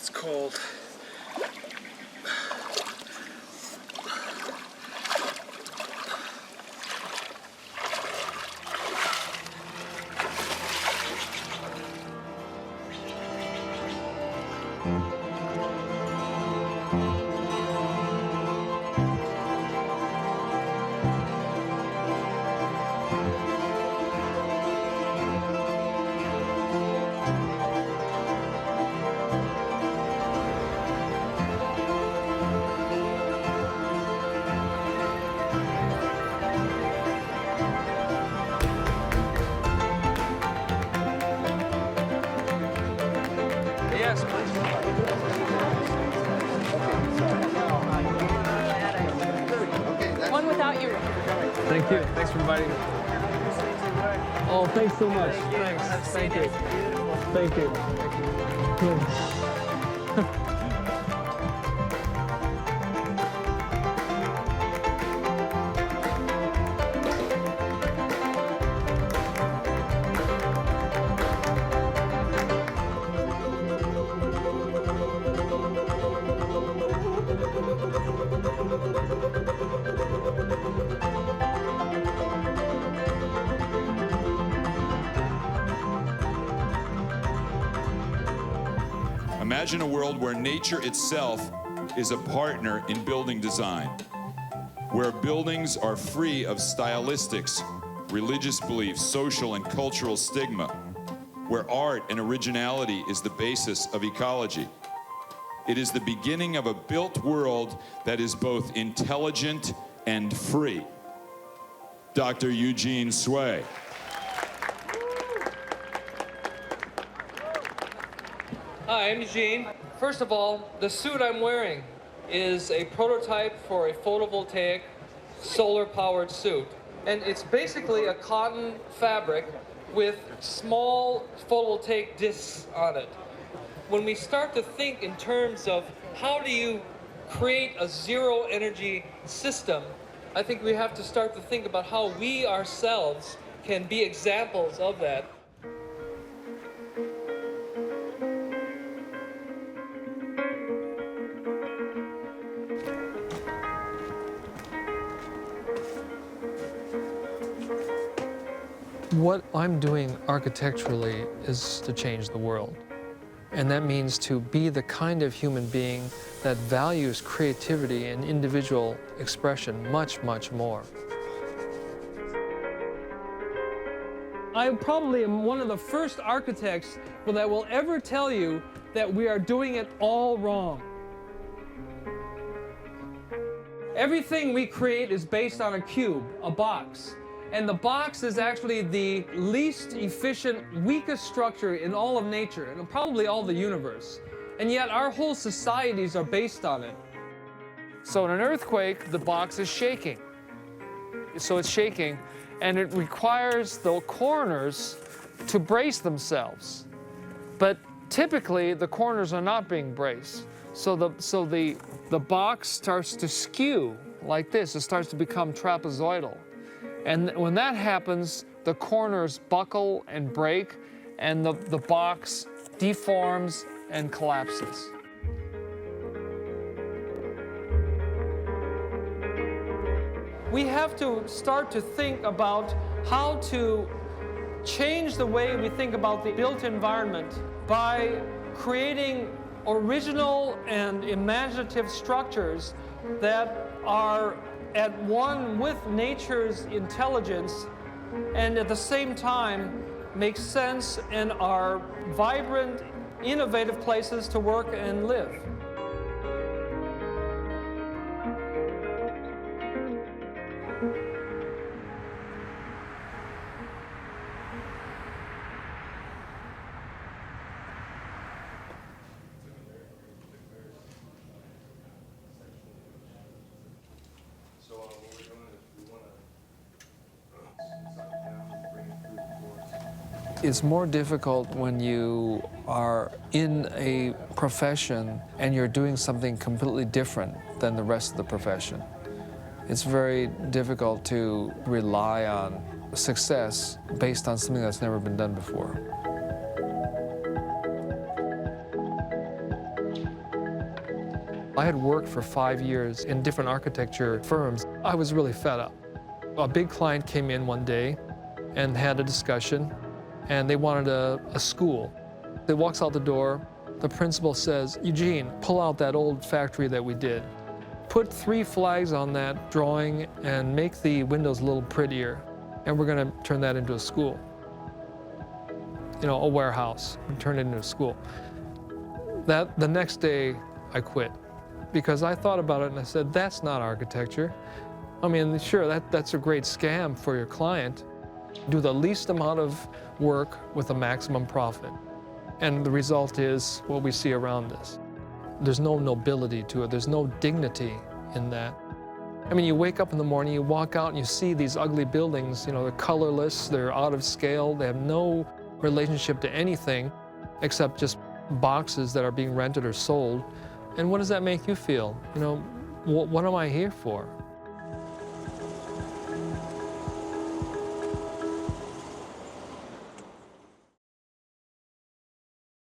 it's cold. Yes, please. One without you. Thank you. Thanks for inviting me. Oh, thanks so much. Thanks. Thank you. Thank you. Imagine a world where nature itself is a partner in building design, where buildings are free of stylistics, religious beliefs, social and cultural stigma, where art and originality is the basis of ecology. It is the beginning of a built world that is both intelligent and free. Dr. Eugene Sway. Hi, I'm Eugene. First of all, the suit I'm wearing is a prototype for a photovoltaic solar-powered suit. And it's basically a cotton fabric with small photovoltaic discs on it. When we start to think in terms of how do you create a zero-energy system, I think we have to start to think about how we ourselves can be examples of that. What I'm doing architecturally is to change the world. And that means to be the kind of human being that values creativity and individual expression much, much more. I probably am one of the first architects that will ever tell you that we are doing it all wrong. Everything we create is based on a cube, a box. And the box is actually the least efficient, weakest structure in all of nature, and probably all the universe. And yet our whole societies are based on it. So in an earthquake, the box is shaking. So it's shaking, and it requires the corners to brace themselves. But typically, the corners are not being braced. So the box starts to skew like this. It starts to become trapezoidal. And when that happens, the corners buckle and break, and the box deforms and collapses. We have to start to think about how to change the way we think about the built environment by creating original and imaginative structures that are at one with nature's intelligence and at the same time make sense and are vibrant, innovative places to work and live. It's more difficult when you are in a profession and you're doing something completely different than the rest of the profession. It's very difficult to rely on success based on something that's never been done before. I had worked for 5 years in different architecture firms. I was really fed up. A big client came in one day and had a discussion, and they wanted a school. They walks out the door, the principal says, "Eugene, pull out that old factory that we did. Put 3 flags on that drawing and make the windows a little prettier, and we're gonna turn that into a school." You know, a warehouse, and turn it into a school. The next day, I quit, because I thought about it and I said, that's not architecture. I mean, sure, that's a great scam for your client. Do the least amount of work with the maximum profit. And the result is what we see around us. There's no nobility to it. There's no dignity in that. I mean, you wake up in the morning, you walk out and you see these ugly buildings, you know, they're colorless, they're out of scale, they have no relationship to anything except just boxes that are being rented or sold. And what does that make you feel? You know, what am I here for?